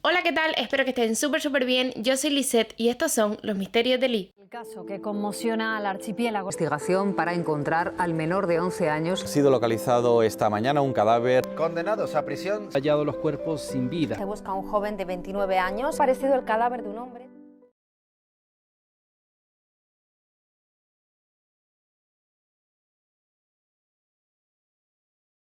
Hola, ¿qué tal? Espero que estén súper bien. Yo soy Lisette y estos son los misterios de Lee. El caso que conmociona al archipiélago. Investigación para encontrar al menor de 11 años. Ha sido localizado esta mañana un cadáver. Condenados a prisión. Hallado los cuerpos sin vida. Se busca a un joven de 29 años, parecido al cadáver de un hombre.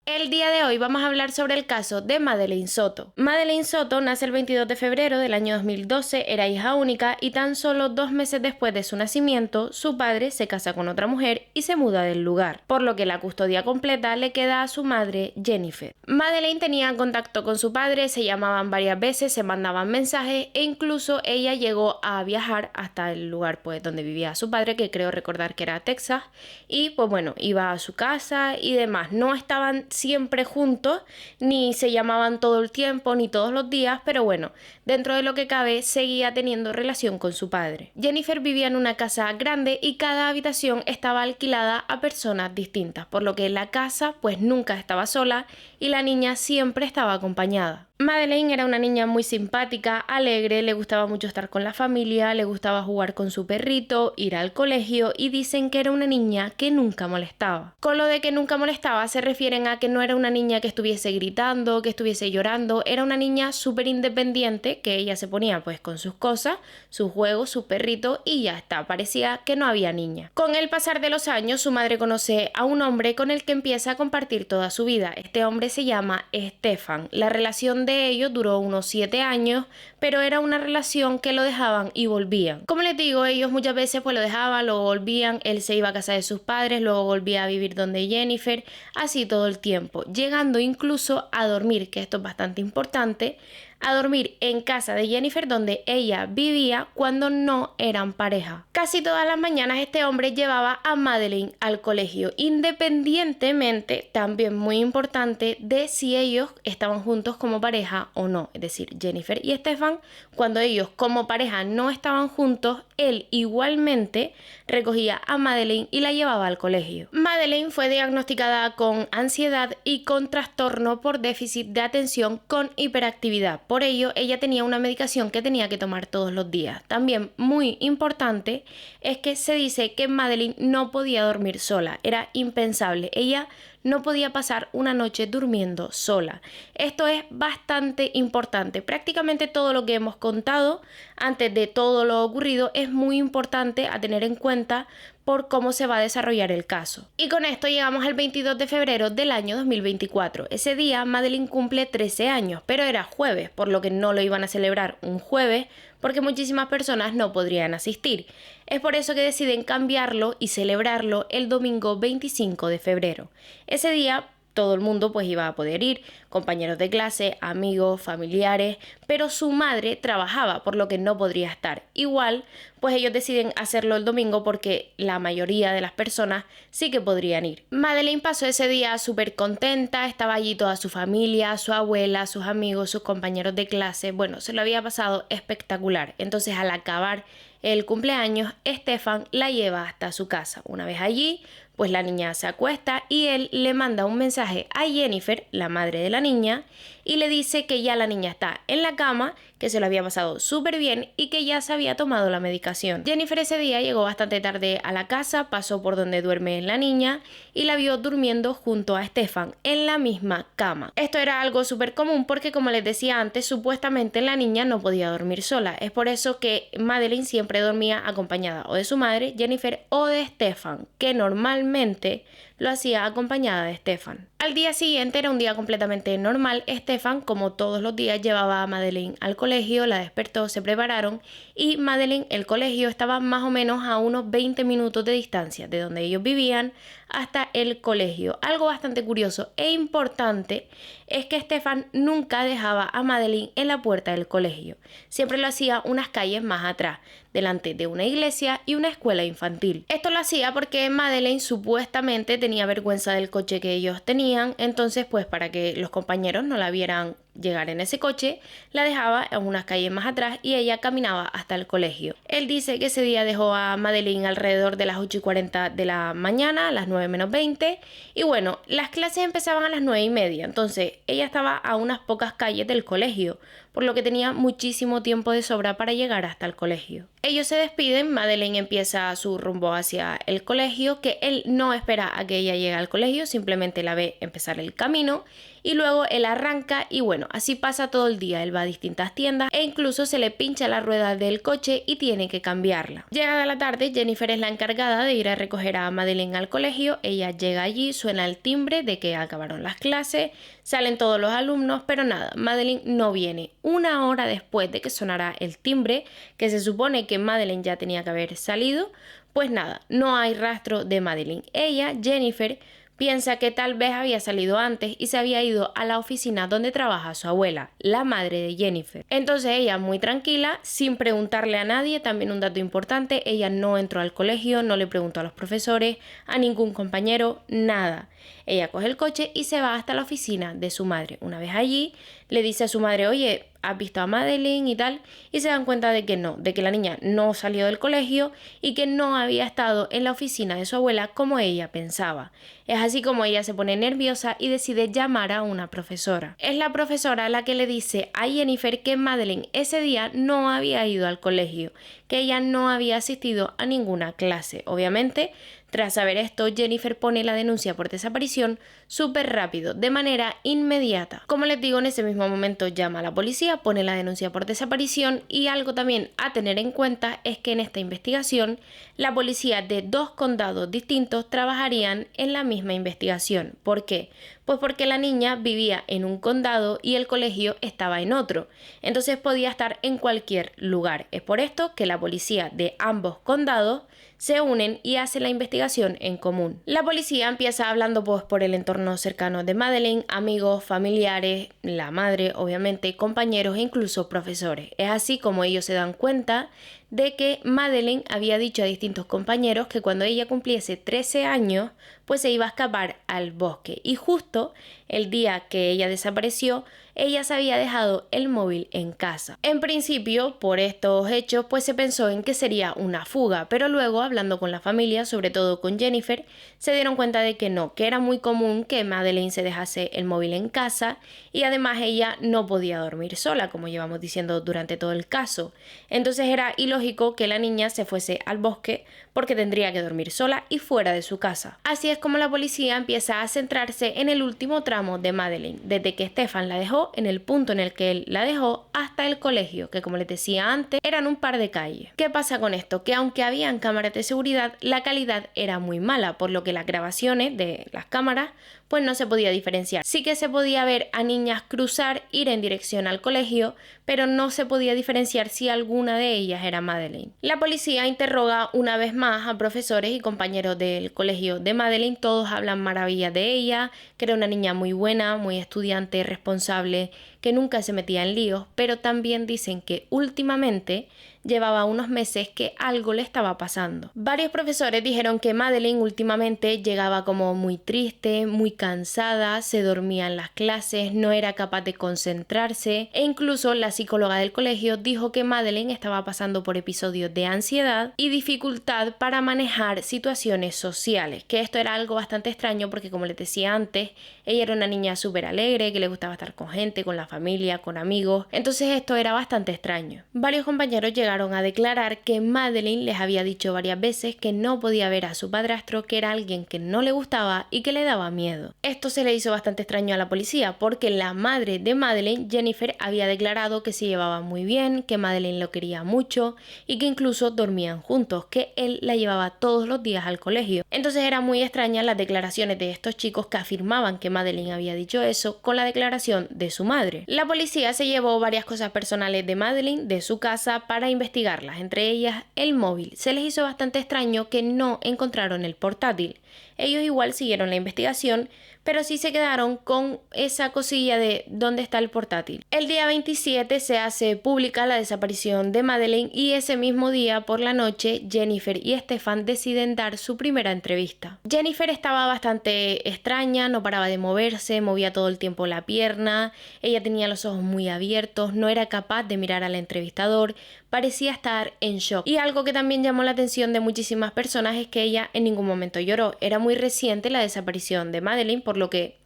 El día de hoy vamos a hablar sobre el caso de Madeleine Soto. Madeleine Soto nace el 22 de febrero del año 2012, era hija única y tan solo 2 meses después de su nacimiento, su padre se casa con otra mujer y se muda del lugar, por lo que la custodia completa le queda a su madre, Jennifer. Madeleine tenía contacto con su padre, se llamaban varias veces, se mandaban mensajes e incluso ella llegó a viajar hasta el lugar donde vivía su padre, que creo recordar que era Texas, y pues bueno, iba a su casa y demás. No estaban siempre juntos, ni se llamaban todo el tiempo, ni todos los días, pero bueno, dentro de lo que cabe, seguía teniendo relación con su padre. Jennifer vivía en una casa grande y cada habitación estaba alquilada a personas distintas, por lo que la casa pues nunca estaba sola y la niña siempre estaba acompañada. Madeleine era una niña muy simpática, alegre, le gustaba mucho estar con la familia, le gustaba jugar con su perrito, ir al colegio y dicen que era una niña que nunca molestaba. Con lo de que nunca molestaba se refieren a que no era una niña que estuviese gritando, que estuviese llorando, era una niña súper independiente que ella se ponía pues con sus cosas, sus juegos, su perrito y ya está, parecía que no había niña. Con el pasar de los años su madre conoce a un hombre con el que empieza a compartir toda su vida. Este hombre se llama Stefan. La relación de ellos duró unos 7 años, pero era una relación que lo dejaban y volvían. Como les digo, ellos muchas veces pues lo dejaban, luego volvían, él se iba a casa de sus padres, luego volvía a vivir donde Jennifer, así todo el tiempo, llegando incluso a dormir, que esto es bastante importante, a dormir en casa de Jennifer donde ella vivía cuando no eran pareja. Casi todas las mañanas este hombre llevaba a Madeleine al colegio, independientemente, también muy importante, de si ellos estaban juntos como pareja o no. Es decir, Jennifer y Stefan, cuando ellos como pareja no estaban juntos, él igualmente recogía a Madeleine y la llevaba al colegio. Madeleine fue diagnosticada con ansiedad y con trastorno por déficit de atención con hiperactividad. Por ello, ella tenía una medicación que tenía que tomar todos los días. También muy importante es que se dice que Madeleine no podía dormir sola, era impensable. Ella no podía pasar una noche durmiendo sola. Esto es bastante importante. Prácticamente todo lo que hemos contado antes de todo lo ocurrido es muy importante a tener en cuenta por cómo se va a desarrollar el caso. Y con esto llegamos al 22 de febrero del año 2024. Ese día Madeleine cumple 13 años, pero era jueves, por lo que no lo iban a celebrar un jueves porque muchísimas personas no podrían asistir. Es por eso que deciden cambiarlo y celebrarlo el domingo 25 de febrero. Ese día todo el mundo pues iba a poder ir, compañeros de clase, amigos, familiares, pero su madre trabajaba, por lo que no podría estar. Igual, pues ellos deciden hacerlo el domingo porque la mayoría de las personas sí que podrían ir. Madeleine pasó ese día súper contenta, estaba allí toda su familia, su abuela, sus amigos, sus compañeros de clase, bueno, se lo había pasado espectacular. Entonces al acabar el cumpleaños, Stefan la lleva hasta su casa. Una vez allí, pues la niña se acuesta y él le manda un mensaje a Jennifer, la madre de la niña, y le dice que ya la niña está en la cama, que se lo había pasado súper bien y que ya se había tomado la medicación. Jennifer ese día llegó bastante tarde a la casa, pasó por donde duerme la niña y la vio durmiendo junto a Stefan en la misma cama. Esto era algo súper común porque, como les decía antes, supuestamente la niña no podía dormir sola. Es por eso que Madeleine siempre dormía acompañada o de su madre, Jennifer, o de Stefan, que normalmente lo hacía acompañada de Stefan. Al día siguiente era un día completamente normal. Stefan, como todos los días, llevaba a Madeleine al colegio, la despertó, se prepararon y Madeleine, el colegio estaba más o menos a unos 20 minutos de distancia de donde ellos vivían hasta el colegio. Algo bastante curioso e importante es que Stefan nunca dejaba a Madeleine en la puerta del colegio. Siempre lo hacía unas calles más atrás, delante de una iglesia y una escuela infantil. Esto lo hacía porque Madeleine supuestamente tenía vergüenza del coche que ellos tenían, entonces pues para que los compañeros no la vieran llegar en ese coche, la dejaba en unas calles más atrás y ella caminaba hasta el colegio. Él dice que ese día dejó a Madeleine alrededor de las 8:40 de la mañana, a las 9 menos 20, y bueno, las clases empezaban a las 9:30, entonces ella estaba a unas pocas calles del colegio, por lo que tenía muchísimo tiempo de sobra para llegar hasta el colegio. Ellos se despiden, Madeleine empieza su rumbo hacia el colegio, que él no espera a que ella llegue al colegio, simplemente la ve empezar el camino y luego él arranca y bueno, así pasa todo el día. Él va a distintas tiendas e incluso se le pincha la rueda del coche y tiene que cambiarla. Llegada la tarde, Jennifer es la encargada de ir a recoger a Madeleine al colegio. Ella llega allí, suena el timbre de que acabaron las clases, salen todos los alumnos, pero nada, Madeleine no viene. Una hora después de que sonara el timbre, que se supone que Madeleine ya tenía que haber salido, pues nada, no hay rastro de Madeleine. Ella, Jennifer, piensa que tal vez había salido antes y se había ido a la oficina donde trabaja su abuela, la madre de Jennifer. Entonces ella, muy tranquila, sin preguntarle a nadie, también un dato importante, ella no entró al colegio, no le preguntó a los profesores, a ningún compañero, nada. Ella coge el coche y se va hasta la oficina de su madre. Una vez allí, le dice a su madre, oye, ¿has visto a Madeleine y tal? Y se dan cuenta de que no, de que la niña no salió del colegio y que no había estado en la oficina de su abuela como ella pensaba. Es así como ella se pone nerviosa y decide llamar a una profesora. Es la profesora la que le dice a Jennifer que Madeleine ese día no había ido al colegio, que ella no había asistido a ninguna clase. Obviamente, tras saber esto, Jennifer pone la denuncia por desaparición súper rápido, de manera inmediata. Como les digo, en ese mismo momento llama a la policía, pone la denuncia por desaparición y algo también a tener en cuenta es que en esta investigación la policía de 2 condados distintos trabajarían en la misma investigación. ¿Por qué? Pues porque la niña vivía en un condado y el colegio estaba en otro, entonces podía estar en cualquier lugar. Es por esto que la policía de ambos condados se unen y hacen la investigación en común. La policía empieza hablando pues por el entorno cercano de Madeleine, amigos, familiares, la madre, obviamente, compañeros e incluso profesores. Es así como ellos se dan cuenta de que Madeleine había dicho a distintos compañeros que cuando ella cumpliese 13 años, pues se iba a escapar al bosque. Y justo el día que ella desapareció, ella se había dejado el móvil en casa. En principio, por estos hechos, pues se pensó en que sería una fuga, pero luego, hablando con la familia, sobre todo con Jennifer, se dieron cuenta de que no, que era muy común que Madeleine se dejase el móvil en casa y además ella no podía dormir sola, como llevamos diciendo durante todo el caso. Entonces era ilógico que la niña se fuese al bosque porque tendría que dormir sola y fuera de su casa. Así es como la policía empieza a centrarse en el último tramo de Madeleine, desde que Stefan la dejó en el punto en el que él la dejó hasta el colegio, que como les decía antes, eran un par de calles. ¿Qué pasa con esto? Que aunque habían cámaras de seguridad, la calidad era muy mala, por lo que las grabaciones de las cámaras pues no se podía diferenciar. Sí que se podía ver a niñas cruzar, ir en dirección al colegio, pero no se podía diferenciar si alguna de ellas era Madeleine. La policía interroga una vez más a profesores y compañeros del colegio de Madeleine. Todos hablan maravillas de ella, que era una niña muy buena, muy estudiante, responsable, que nunca se metía en líos, pero también dicen que últimamente llevaba unos meses que algo le estaba pasando. Varios profesores dijeron que Madeleine últimamente llegaba como muy triste, muy cansada, se dormía en las clases, no era capaz de concentrarse e incluso la psicóloga del colegio dijo que Madeleine estaba pasando por episodios de ansiedad y dificultad para manejar situaciones sociales, que esto era algo bastante extraño porque como les decía antes, ella era una niña súper alegre, que le gustaba estar con gente, con la familia, con amigos, entonces esto era bastante extraño. Varios compañeros llegaron a declarar que Madeleine les había dicho varias veces que no podía ver a su padrastro, que era alguien que no le gustaba y que le daba miedo. Esto se le hizo bastante extraño a la policía porque la madre de Madeleine, Jennifer, había declarado que se llevaban muy bien, que Madeleine lo quería mucho y que incluso dormían juntos, que él la llevaba todos los días al colegio. Entonces eran muy extrañas las declaraciones de estos chicos que afirmaban que Madeleine había dicho eso con la declaración de su madre. La policía se llevó varias cosas personales de Madeleine de su casa para investigarlas, entre ellas el móvil. Se les hizo bastante extraño que no encontraron el portátil. Ellos igual siguieron la investigación, pero sí se quedaron con esa cosilla de ¿dónde está el portátil? El día 27 se hace pública la desaparición de Madeleine y ese mismo día por la noche Jennifer y Stefan deciden dar su primera entrevista. Jennifer estaba bastante extraña, no paraba de moverse, movía todo el tiempo la pierna, ella tenía los ojos muy abiertos, no era capaz de mirar al entrevistador, parecía estar en shock. Y algo que también llamó la atención de muchísimas personas es que ella en ningún momento lloró. Era muy reciente la desaparición de Madeleine, por lo que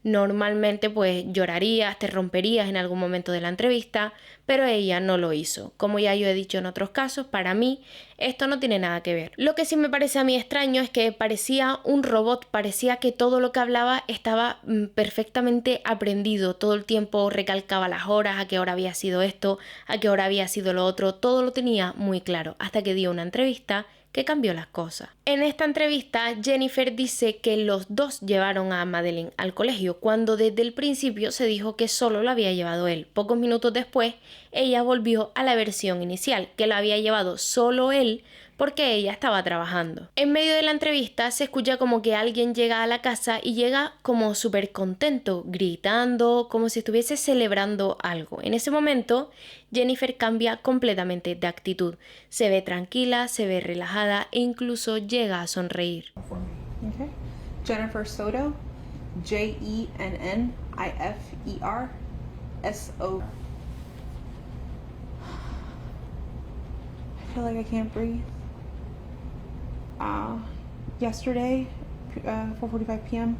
Normalmente pues llorarías, te romperías en algún momento de la entrevista, pero ella no lo hizo. Como ya yo he dicho en otros casos, para mí esto no tiene nada que ver. Lo que sí me parece a mí extraño es que parecía un robot, parecía que todo lo que hablaba estaba perfectamente aprendido. Todo el tiempo recalcaba las horas, a qué hora había sido esto, a qué hora había sido lo otro, todo lo tenía muy claro, hasta que dio una entrevista que cambió las cosas. En esta entrevista, Jennifer dice que los dos llevaron a Madeleine al colegio, cuando desde el principio se dijo que solo lo había llevado él. Pocos minutos después, ella volvió a la versión inicial, que lo había llevado solo él porque ella estaba trabajando. En medio de la entrevista se escucha como que alguien llega a la casa y llega como súper contento, gritando, como si estuviese celebrando algo. En ese momento, Jennifer cambia completamente de actitud. Se ve tranquila, se ve relajada e incluso llega a sonreír. Okay. Jennifer Soto, JENNIFER-SO. I feel like I can't breathe. Yesterday, 4:45 p.m.,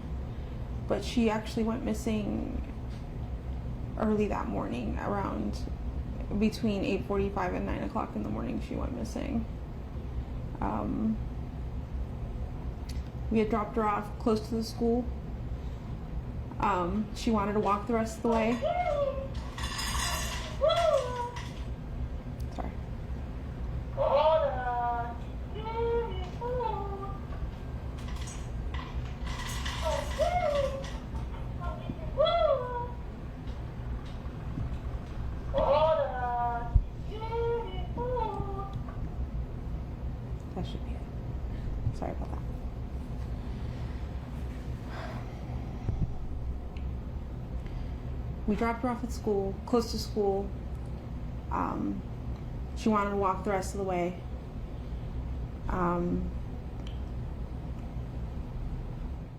but she actually went missing early that morning, around between 8:45 and 9 o'clock in the morning. She went missing. We had dropped her off close to the school. She wanted to walk the rest of the way. Sorry. That should be it. Sorry about that. We dropped her off at school, close to school. She wanted to walk the rest of the way.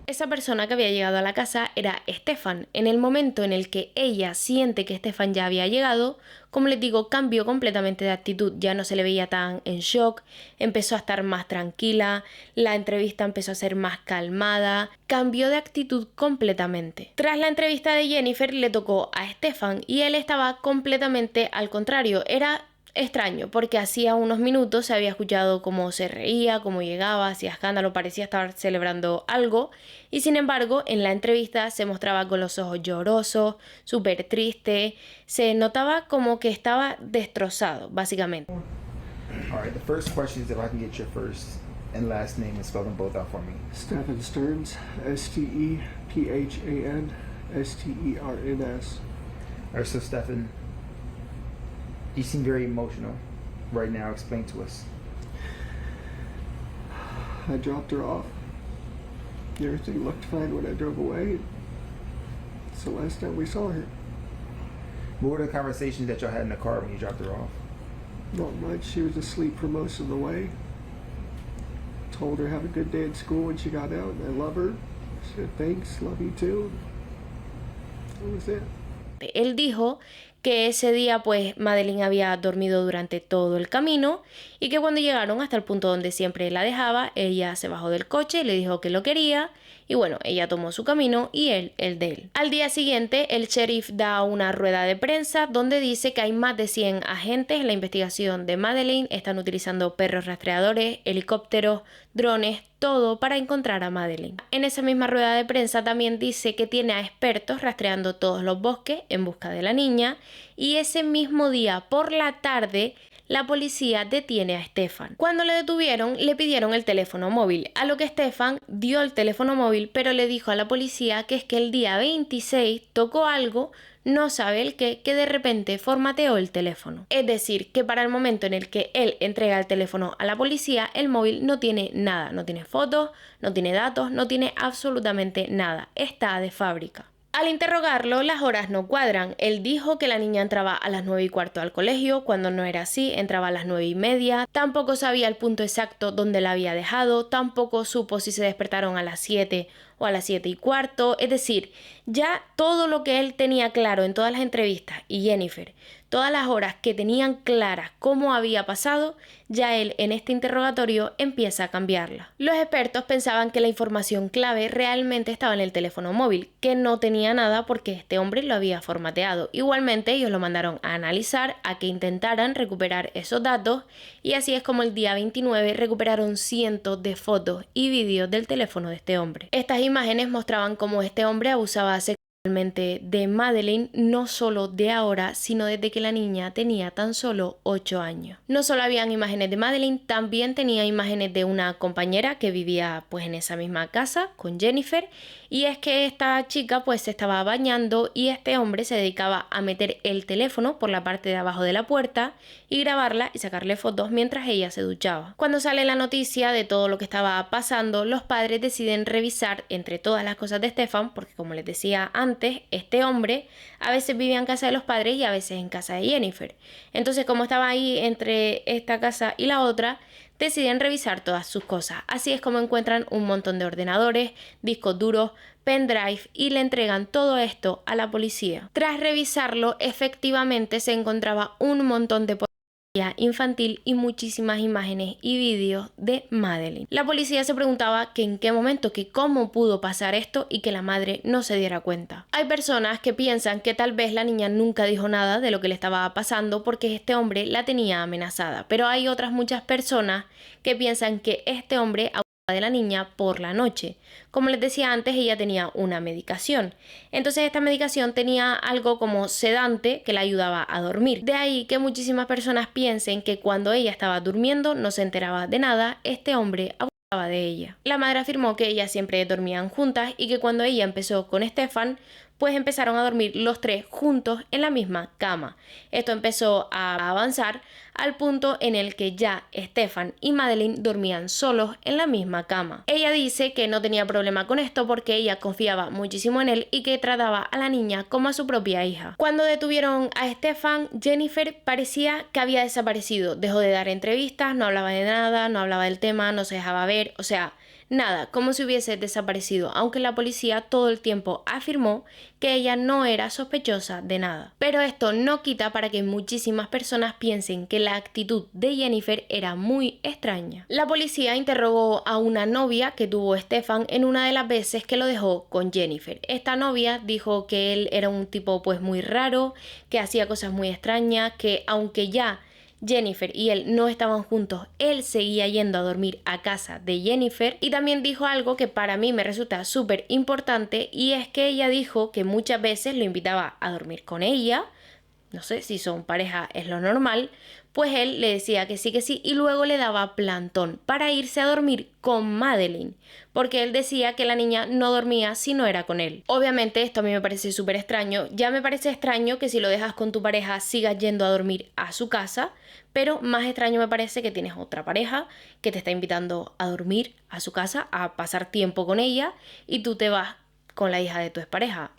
Esa persona que había llegado a la casa era Stefan. En el momento en el que ella siente que Stefan ya había llegado, como les digo, cambió completamente de actitud. Ya no se le veía tan en shock, empezó a estar más tranquila, la entrevista empezó a ser más calmada, cambió de actitud completamente. Tras la entrevista de Jennifer le tocó a Stefan y él estaba completamente al contrario. Era extraño, porque hacía unos minutos se había escuchado cómo se reía, cómo llegaba, hacía escándalo, parecía estar celebrando algo, y sin embargo en la entrevista se mostraba con los ojos llorosos, súper triste, se notaba como que estaba destrozado, básicamente. All right, the first question is if I can get your first and last name and spell them both out for me. Stephan Stearns, STEPHAN-STERNS. All right, so Stephan, you seem very emotional right now. Explain to us. I dropped her off. Everything looked fine when I drove away. It's the last time we saw her. What were the conversations that y'all had in the car when you dropped her off? Not much. She was asleep for most of the way. Told her have a good day at school when she got out. I love her. She said thanks, love you too. That was it. Él dijo que ese día pues Madeleine había dormido durante todo el camino y que cuando llegaron hasta el punto donde siempre la dejaba, ella se bajó del coche y le dijo que lo quería y bueno, ella tomó su camino y él el de él. Al día siguiente, el sheriff da una rueda de prensa donde dice que hay más de 100 agentes en la investigación de Madeleine, están utilizando perros rastreadores, helicópteros, drones, todo para encontrar a Madeleine. En esa misma rueda de prensa también dice que tiene a expertos rastreando todos los bosques en busca de la niña y ese mismo día por la tarde la policía detiene a Stefan. Cuando le detuvieron, le pidieron el teléfono móvil, a lo que Stefan dio el teléfono móvil, pero le dijo a la policía que es que el día 26 tocó algo, no sabe el qué, que de repente formateó el teléfono. Es decir, que para el momento en el que él entrega el teléfono a la policía, el móvil no tiene nada, no tiene fotos, no tiene datos, no tiene absolutamente nada, está de fábrica. Al interrogarlo, las horas no cuadran. Él dijo que la niña entraba a las 9:15 al colegio, cuando no era así, entraba a las 9:30. Tampoco sabía el punto exacto donde la había dejado, tampoco supo si se despertaron a las 7 o a las 7:15. Es decir, ya todo lo que él tenía claro en todas las entrevistas y Jennifer, todas las horas que tenían claras cómo había pasado, ya él en este interrogatorio empieza a cambiarla. Los expertos pensaban que la información clave realmente estaba en el teléfono móvil, que no tenía nada porque este hombre lo había formateado. Igualmente ellos lo mandaron a analizar, a que intentaran recuperar esos datos, y así es como el día 29 recuperaron cientos de fotos y vídeos del teléfono de este hombre. Estas imágenes mostraban cómo este hombre abusaba sexualmente de Madeleine, no solo de ahora, sino desde que la niña tenía tan solo 8 años. No solo habían imágenes de Madeleine, también tenía imágenes de una compañera que vivía pues en esa misma casa con Jennifer, y es que esta chica pues se estaba bañando y este hombre se dedicaba a meter el teléfono por la parte de abajo de la puerta y grabarla y sacarle fotos mientras ella se duchaba. Cuando sale la noticia de todo lo que estaba pasando, los padres deciden revisar entre todas las cosas de Stefan, porque como les decía antes, este hombre a veces vivía en casa de los padres y a veces en casa de Jennifer. Entonces, como estaba ahí entre esta casa y la otra, deciden revisar todas sus cosas. Así es como encuentran un montón de ordenadores, discos duros, pendrive, y le entregan todo esto a la policía. Tras revisarlo, efectivamente se encontraba un montón de infantil y muchísimas imágenes y vídeos de Madeleine. La policía se preguntaba que en qué momento, que cómo pudo pasar esto y que la madre no se diera cuenta. Hay personas que piensan que tal vez la niña nunca dijo nada de lo que le estaba pasando porque este hombre la tenía amenazada, pero hay otras muchas personas que piensan que este hombre de la niña por la noche. Como les decía antes, ella tenía una medicación. Entonces esta medicación tenía algo como sedante que la ayudaba a dormir. De ahí que muchísimas personas piensen que cuando ella estaba durmiendo no se enteraba de nada, este hombre abusaba de ella. La madre afirmó que ellas siempre dormían juntas y que cuando ella empezó con Stefan, pues empezaron a dormir los tres juntos en la misma cama. Esto empezó a avanzar al punto en el que ya Stefan y Madeleine dormían solos en la misma cama. Ella dice que no tenía problema con esto porque ella confiaba muchísimo en él y que trataba a la niña como a su propia hija. Cuando detuvieron a Stefan, Jennifer parecía que había desaparecido. Dejó de dar entrevistas, no hablaba de nada, no hablaba del tema, no se dejaba ver, o sea, nada, como si hubiese desaparecido, aunque la policía todo el tiempo afirmó que ella no era sospechosa de nada. Pero esto no quita para que muchísimas personas piensen que la actitud de Jennifer era muy extraña. La policía interrogó a una novia que tuvo Stefan en una de las veces que lo dejó con Jennifer. Esta novia dijo que él era un tipo pues muy raro, que hacía cosas muy extrañas, que aunque ya Jennifer y él no estaban juntos, él seguía yendo a dormir a casa de Jennifer. Y también dijo algo que para mí me resulta súper importante, y es que ella dijo que muchas veces lo invitaba a dormir con ella. No sé si son pareja, es lo normal, pues él le decía que sí y luego le daba plantón para irse a dormir con Madeleine, porque él decía que la niña no dormía si no era con él. Obviamente esto a mí me parece súper extraño. Ya me parece extraño que si lo dejas con tu pareja sigas yendo a dormir a su casa, pero más extraño me parece que tienes otra pareja que te está invitando a dormir a su casa, a pasar tiempo con ella, y tú te vas con la hija de tu expareja.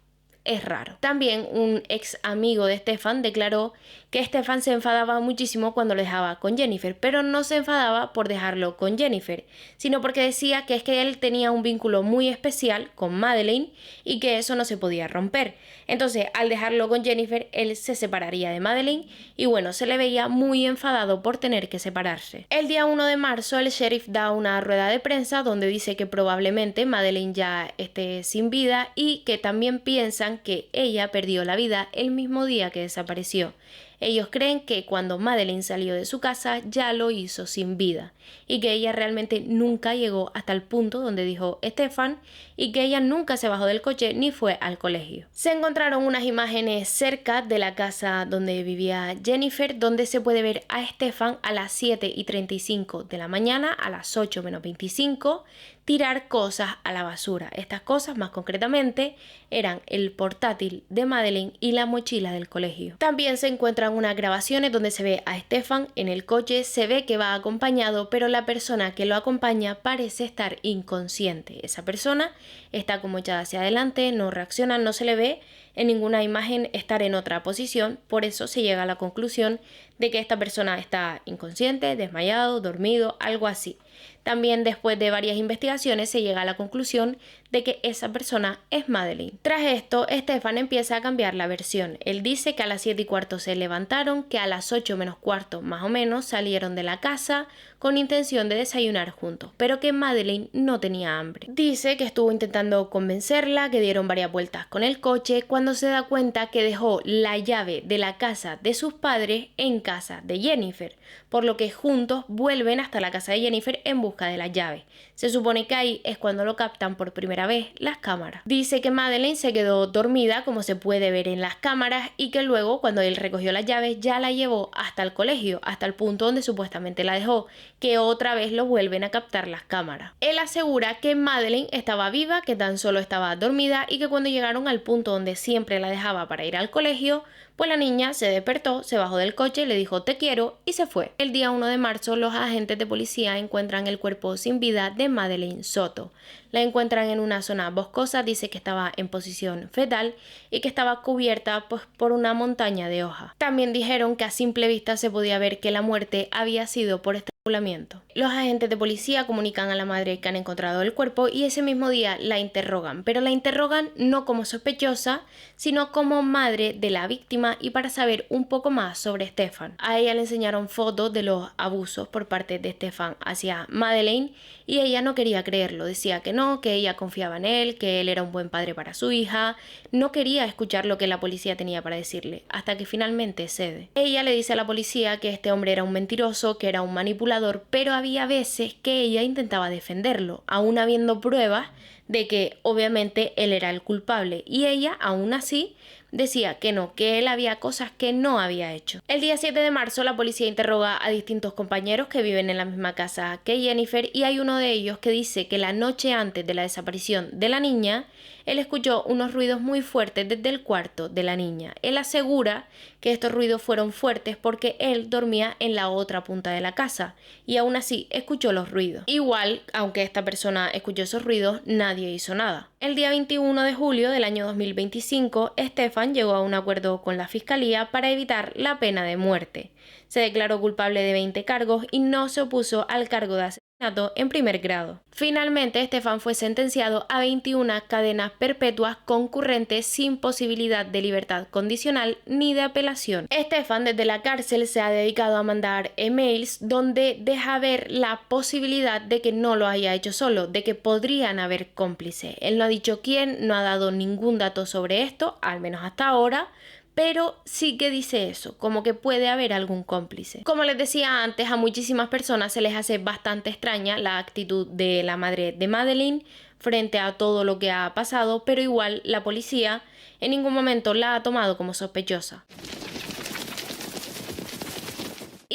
Es raro. También un ex amigo de Stefan declaró que Stefan se enfadaba muchísimo cuando lo dejaba con Jennifer, pero no se enfadaba por dejarlo con Jennifer, sino porque decía que es que él tenía un vínculo muy especial con Madeleine y que eso no se podía romper. Entonces, al dejarlo con Jennifer, él se separaría de Madeleine y bueno, se le veía muy enfadado por tener que separarse. El día 1 de marzo, el sheriff da una rueda de prensa donde dice que probablemente Madeleine ya esté sin vida y que también piensan que ella perdió la vida el mismo día que desapareció. Ellos creen que cuando Madeleine salió de su casa ya lo hizo sin vida y que ella realmente nunca llegó hasta el punto donde dijo Stefan y que ella nunca se bajó del coche ni fue al colegio. Se encontraron unas imágenes cerca de la casa donde vivía Jennifer donde se puede ver a Stefan a las 7:35 de la mañana, a las 8:25, tirar cosas a la basura. Estas cosas, más concretamente, eran el portátil de Madeleine y la mochila del colegio. También se encuentran unas grabaciones donde se ve a Stefan en el coche, se ve que va acompañado, pero la persona que lo acompaña parece estar inconsciente. Esa persona está como echada hacia adelante, no reacciona, no se le ve en ninguna imagen estar en otra posición, por eso se llega a la conclusión de que esta persona está inconsciente, desmayado, dormido, algo así. También después de varias investigaciones se llega a la conclusión de que esa persona es Madeleine. Tras esto, Stefan empieza a cambiar la versión. Él dice que a las 7:15 se levantaron, que a las 8 menos cuarto más o menos salieron de la casa con intención de desayunar juntos, pero que Madeleine no tenía hambre. Dice que estuvo intentando convencerla, que dieron varias vueltas con el coche, cuando se da cuenta que dejó la llave de la casa de sus padres en casa de Jennifer, por lo que juntos vuelven hasta la casa de Jennifer en busca de las llaves. Se supone que ahí es cuando lo captan por primera vez las cámaras. Dice que Madeleine se quedó dormida, como se puede ver en las cámaras, y que luego, cuando él recogió las llaves, ya la llevó hasta el colegio, hasta el punto donde supuestamente la dejó, que otra vez lo vuelven a captar las cámaras. Él asegura que Madeleine estaba viva, que tan solo estaba dormida y que cuando llegaron al punto donde siempre la dejaba para ir al colegio, pues la niña se despertó, se bajó del coche, le dijo te quiero y se fue. El día 1 de marzo los agentes de policía encuentran el cuerpo sin vida de Madeleine Soto. La encuentran en una zona boscosa, dice que estaba en posición fetal y que estaba cubierta por una montaña de hojas. También dijeron que a simple vista se podía ver que la muerte había sido por estrangulamiento. Los agentes de policía comunican a la madre que han encontrado el cuerpo y ese mismo día la interrogan, pero la interrogan no como sospechosa, sino como madre de la víctima y para saber un poco más sobre Stefan. A ella le enseñaron fotos de los abusos por parte de Stefan hacia Madeleine y ella no quería creerlo, decía que no, que ella confiaba en él, que él era un buen padre para su hija, no quería escuchar lo que la policía tenía para decirle, hasta que finalmente cede. Ella le dice a la policía que este hombre era un mentiroso, que era un manipulador, pero había veces que ella intentaba defenderlo, aún habiendo pruebas de que obviamente él era el culpable, y ella aún así decía que no, que él había cosas que no había hecho. El día 7 de marzo la policía interroga a distintos compañeros que viven en la misma casa que Jennifer y hay uno de ellos que dice que la noche antes de la desaparición de la niña, él escuchó unos ruidos muy fuertes desde el cuarto de la niña. Él asegura que estos ruidos fueron fuertes porque él dormía en la otra punta de la casa y aún así escuchó los ruidos. Igual, aunque esta persona escuchó esos ruidos, nadie hizo nada. El día 21 de julio del año 2025, Stefan llegó a un acuerdo con la fiscalía para evitar la pena de muerte. Se declaró culpable de 20 cargos y no se opuso al cargo de asesinato en primer grado. Finalmente, Stefan fue sentenciado a 21 cadenas perpetuas concurrentes sin posibilidad de libertad condicional ni de apelación. Stefan desde la cárcel se ha dedicado a mandar emails donde deja ver la posibilidad de que no lo haya hecho solo, de que podrían haber cómplices. Él no ha dicho quién, no ha dado ningún dato sobre esto, al menos hasta ahora, pero sí que dice eso, como que puede haber algún cómplice. Como les decía antes, a muchísimas personas se les hace bastante extraña la actitud de la madre de Madeleine frente a todo lo que ha pasado, pero igual la policía en ningún momento la ha tomado como sospechosa.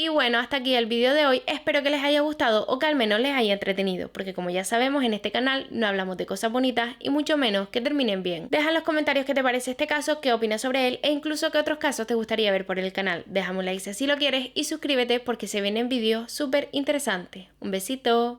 Y bueno, hasta aquí el vídeo de hoy, espero que les haya gustado o que al menos les haya entretenido, porque como ya sabemos en este canal no hablamos de cosas bonitas y mucho menos que terminen bien. Deja en los comentarios qué te parece este caso, qué opinas sobre él e incluso qué otros casos te gustaría ver por el canal. Déjame un like si así lo quieres y suscríbete porque se vienen vídeos súper interesantes. Un besito.